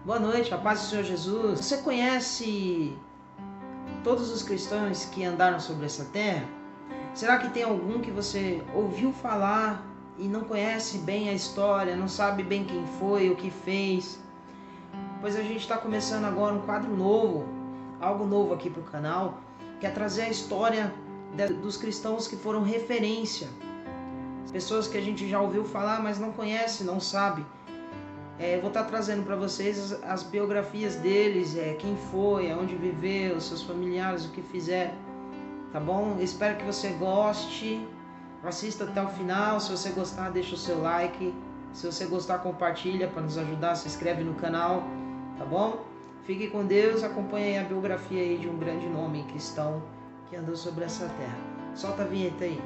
Boa noite, a paz do Senhor Jesus. Você conhece todos os cristãos que andaram sobre essa terra? Será que tem algum que você ouviu falar e não conhece bem a história, não sabe bem quem foi, o que fez? Pois a gente está começando agora um quadro novo, algo novo aqui para o canal, que é trazer a história dos cristãos que foram referência. Pessoas que a gente já ouviu falar, mas não conhece, não sabe. Vou estar trazendo para vocês as biografias deles, quem foi, aonde viveu, seus familiares, o que fizeram, tá bom? Espero que você goste, assista até o final. Se você gostar, deixa o seu like. Se você gostar, compartilha para nos ajudar, se inscreve no canal, tá bom? Fique com Deus, acompanhe aí a biografia aí de um grande nome cristão que andou sobre essa terra. Solta a vinheta aí.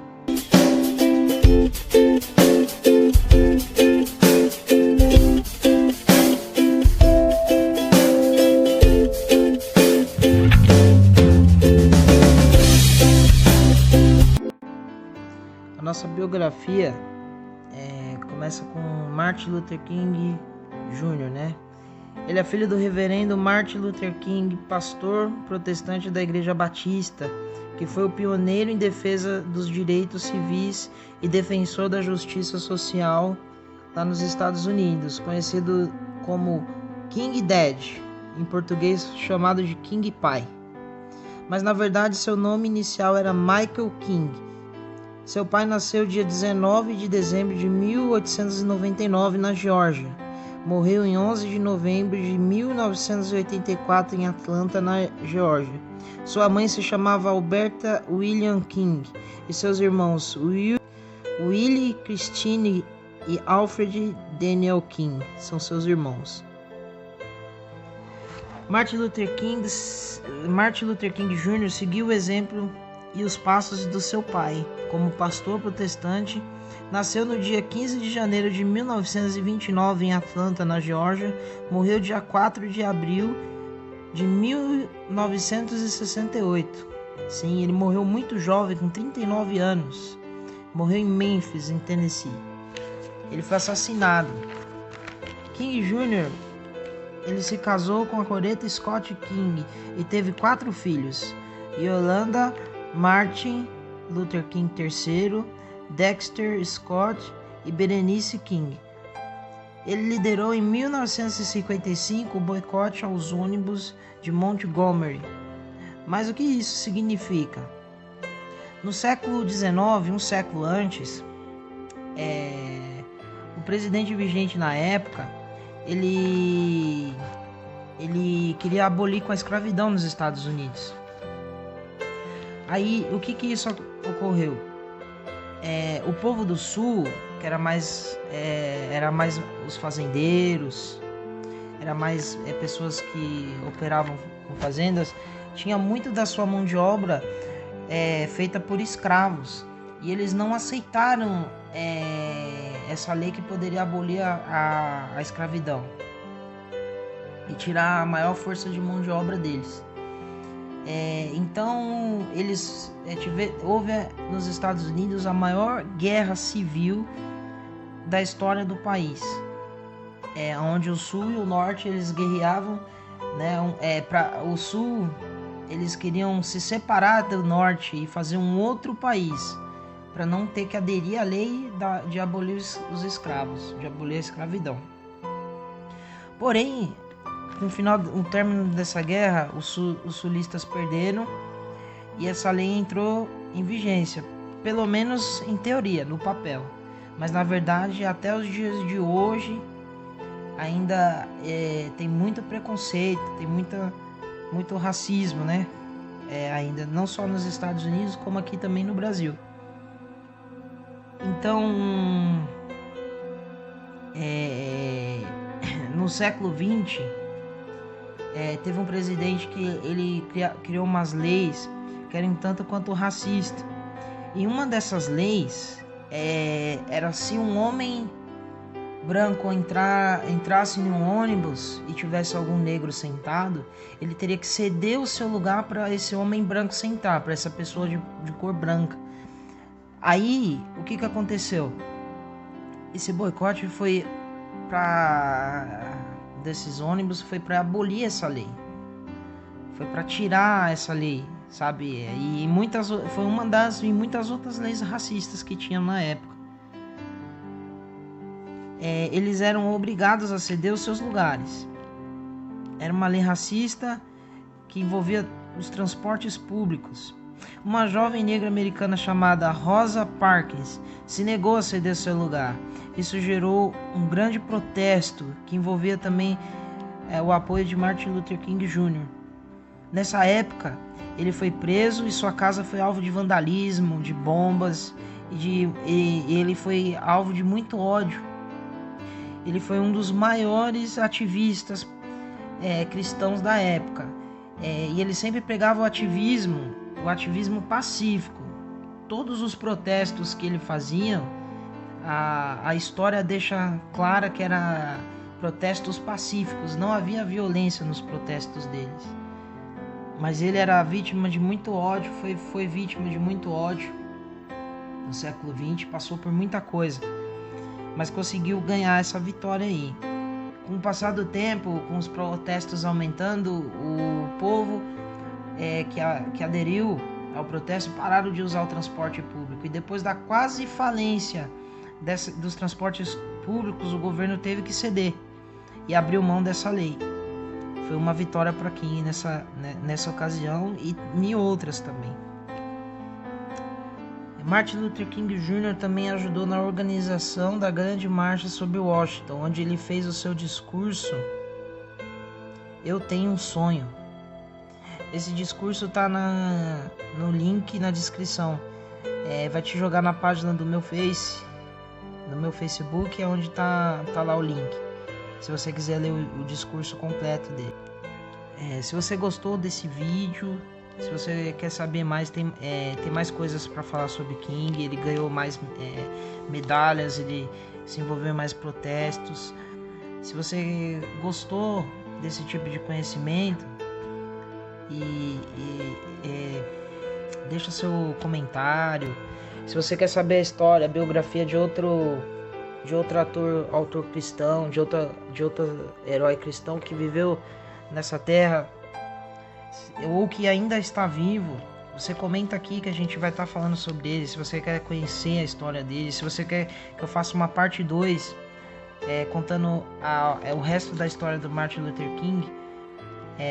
A nossa biografia começa com Martin Luther King Jr., né? Ele é filho do reverendo Martin Luther King, pastor protestante da Igreja Batista, que foi o pioneiro em defesa dos direitos civis e defensor da justiça social lá nos Estados Unidos, conhecido como King Dad, em português chamado de King Pai. Mas na verdade seu nome inicial era Michael King. Seu pai nasceu dia 19 de dezembro de 1899 na Geórgia. Morreu em 11 de novembro de 1984 em Atlanta, na Geórgia. Sua mãe se chamava Alberta William King e seus irmãos Willie, Christine e Alfred Daniel King são seus irmãos. Martin Luther King Jr. seguiu o exemplo e os passos do seu pai. Como pastor protestante, nasceu no dia 15 de janeiro de 1929 em Atlanta, na Geórgia. Morreu dia 4 de abril de 1968. Sim, ele morreu muito jovem, com 39 anos. Morreu em Memphis, em Tennessee. Ele foi assassinado. King Jr. ele se casou com a Coretta Scott King e teve 4 filhos: Yolanda, Martin Luther King III, Dexter Scott e Berenice King. Ele liderou em 1955 o boicote aos ônibus de Montgomery. Mas o que isso significa? No século XIX, um século antes, o presidente vigente na época, ele queria abolir com a escravidão nos Estados Unidos. Aí, o que isso ocorreu? O povo do sul, que era mais os fazendeiros, era mais pessoas que operavam com fazendas, tinha muito da sua mão de obra feita por escravos, e eles não aceitaram essa lei que poderia abolir a escravidão e tirar a maior força de mão de obra deles. Então houve nos Estados Unidos a maior guerra civil da história do país, onde o sul e o norte eles guerreavam, né? Para o sul eles queriam se separar do norte e fazer um outro país, para não ter que aderir à lei de abolir os escravos, de abolir a escravidão. Porém, com o término dessa guerra, os sulistas perderam e essa lei entrou em vigência, pelo menos em teoria, no papel. Mas na verdade, até os dias de hoje, ainda tem muito preconceito, tem muito racismo, né? Ainda não só nos Estados Unidos, como aqui também no Brasil. Então, no século XX, teve um presidente que ele criou umas leis que eram tanto quanto racista. E uma dessas leis era se um homem branco entrasse em um ônibus e tivesse algum negro sentado, ele teria que ceder o seu lugar para esse homem branco sentar, para essa pessoa de cor branca. Aí, o que aconteceu? Esse boicote foi para desses ônibus foi para abolir essa lei, foi para tirar essa lei, sabe? E foi uma das e muitas outras leis racistas que tinham na época. Eles eram obrigados a ceder os seus lugares. Era uma lei racista que envolvia os transportes públicos. Uma jovem negra americana chamada Rosa Parks se negou a ceder seu lugar. Isso gerou um grande protesto que envolvia também o apoio de Martin Luther King Jr. Nessa época, ele foi preso e sua casa foi alvo de vandalismo, de bombas, e ele foi alvo de muito ódio. Ele foi um dos maiores ativistas cristãos da época. E ele sempre pregava o ativismo pacífico. Todos os protestos que ele fazia, a história deixa clara que eram protestos pacíficos, não havia violência nos protestos deles. Mas ele era vítima de muito ódio, foi vítima de muito ódio no século XX, passou por muita coisa, mas conseguiu ganhar essa vitória aí. Com o passar do tempo, com os protestos aumentando, o povo que aderiu ao protesto pararam de usar o transporte público. E depois da quase falência dos transportes públicos, o governo teve que ceder e abriu mão dessa lei. Foi uma vitória para King nessa ocasião e em outras também. Martin Luther King Jr. também ajudou na organização da Grande Marcha sobre Washington, onde ele fez o seu discurso Eu Tenho um Sonho. Esse discurso está no link na descrição. Vai te jogar na página do meu Facebook, é onde tá lá o link, se você quiser ler o discurso completo dele. Se você gostou desse vídeo, se você quer saber mais, tem mais coisas para falar sobre King. Ele ganhou mais medalhas, ele se envolveu em mais protestos. Se você gostou desse tipo de conhecimento, deixa seu comentário. Se você quer saber a história, a biografia de outro autor cristão, de outro herói cristão que viveu nessa terra ou que ainda está vivo, você comenta aqui que a gente vai estar falando sobre ele. Se você quer conhecer a história dele, se você quer que eu faça uma parte 2 contando o resto da história do Martin Luther King,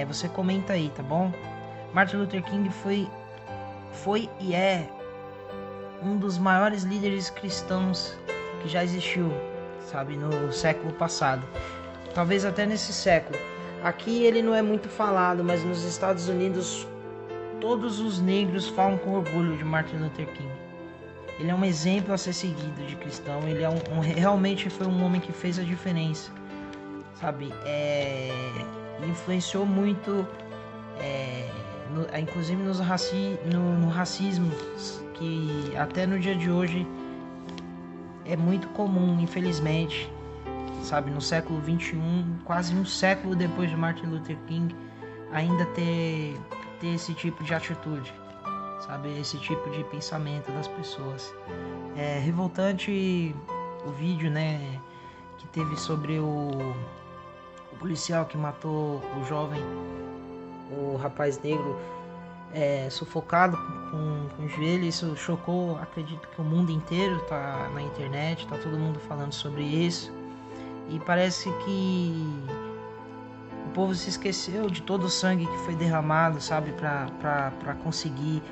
você comenta aí, tá bom? Martin Luther King foi e é um dos maiores líderes cristãos que já existiu, sabe, no século passado, talvez até nesse século. Aqui ele não é muito falado, mas nos Estados Unidos todos os negros falam com orgulho de Martin Luther King. Ele é um exemplo a ser seguido de cristão. Ele realmente foi um homem que fez a diferença, sabe? Influenciou muito, inclusive no racismo, que até no dia de hoje é muito comum, infelizmente, sabe? No século XXI, quase um século depois de Martin Luther King, ainda ter esse tipo de atitude, sabe? Esse tipo de pensamento das pessoas. É revoltante o vídeo, né, que teve sobre o policial que matou o rapaz negro, sufocado com o joelho. Isso chocou, acredito que o mundo inteiro, tá na internet, tá todo mundo falando sobre isso. E parece que o povo se esqueceu de todo o sangue que foi derramado, sabe, para conseguir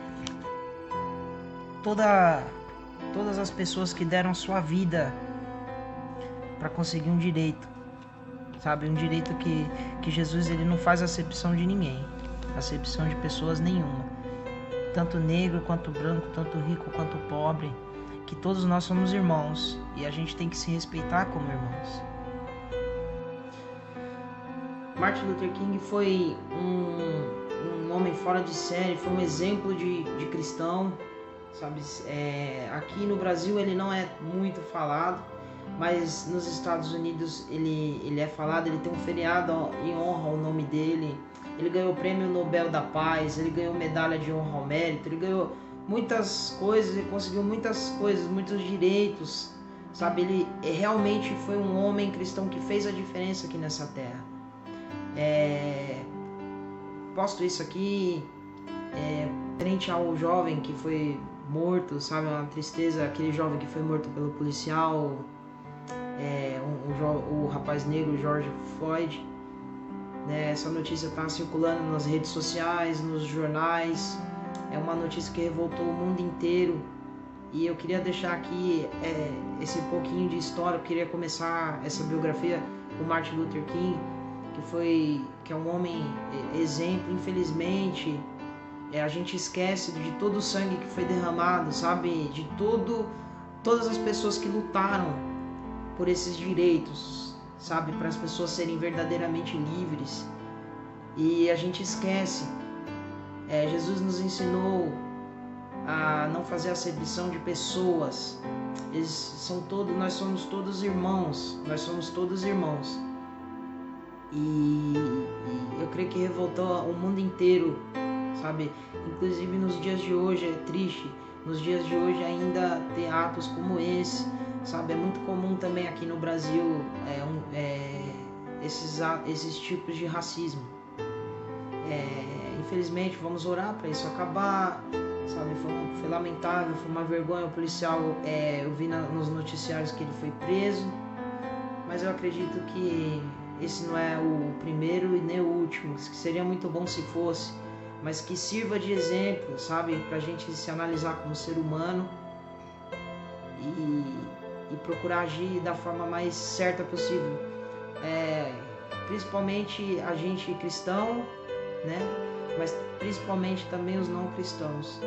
todas as pessoas que deram sua vida para conseguir um direito, sabe, um direito que Jesus, ele não faz acepção de ninguém, acepção de pessoas nenhuma, tanto negro quanto branco, tanto rico quanto pobre, que todos nós somos irmãos e a gente tem que se respeitar como irmãos. Martin Luther King foi um homem fora de série, foi um exemplo de cristão, sabe? Aqui no Brasil ele não é muito falado, mas nos Estados Unidos ele é falado. Ele tem um feriado em honra ao nome dele. Ele ganhou o Prêmio Nobel da Paz, ele ganhou medalha de honra ao mérito, ele ganhou muitas coisas, ele conseguiu muitas coisas, muitos direitos sabe? Ele realmente foi um homem cristão que fez a diferença aqui nessa terra. Posto isso aqui, frente ao jovem que foi morto, sabe? Uma tristeza, aquele jovem que foi morto pelo policial, o rapaz negro George Floyd, né? Essa notícia está circulando nas redes sociais, nos jornais, é uma notícia que revoltou o mundo inteiro. E eu queria deixar aqui esse pouquinho de história. Eu queria começar essa biografia com Martin Luther King, que é um homem exemplo. Infelizmente, a gente esquece de todo o sangue que foi derramado, sabe? De todas as pessoas que lutaram por esses direitos, sabe? Para as pessoas serem verdadeiramente livres. E a gente esquece. Jesus nos ensinou a não fazer acepção de pessoas. Nós somos todos irmãos. E eu creio que revoltou o mundo inteiro, sabe? Inclusive nos dias de hoje é triste. Nos dias de hoje ainda ter atos como esse, sabe? É muito comum também aqui no Brasil esses tipos de racismo. Infelizmente, vamos orar para isso acabar, sabe? Foi lamentável, foi uma vergonha. O policial, eu vi nos noticiários que ele foi preso, mas eu acredito que esse não é o primeiro e nem o último, que seria muito bom se fosse, mas que sirva de exemplo, sabe? Para a gente se analisar como ser humano e procurar agir da forma mais certa possível. Principalmente a gente cristão, né? Mas principalmente também os não cristãos.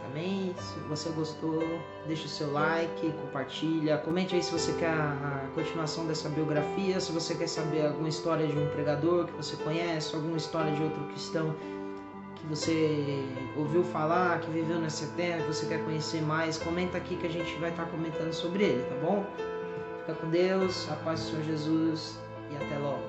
Amém? Se você gostou, deixa o seu like, compartilha, comente aí se você quer a continuação dessa biografia, se você quer saber alguma história de um pregador que você conhece, alguma história de outro cristão que você ouviu falar, que viveu nessa terra, que você quer conhecer mais, comenta aqui que a gente vai estar comentando sobre ele, tá bom? Fica com Deus, a paz do Senhor Jesus e até logo.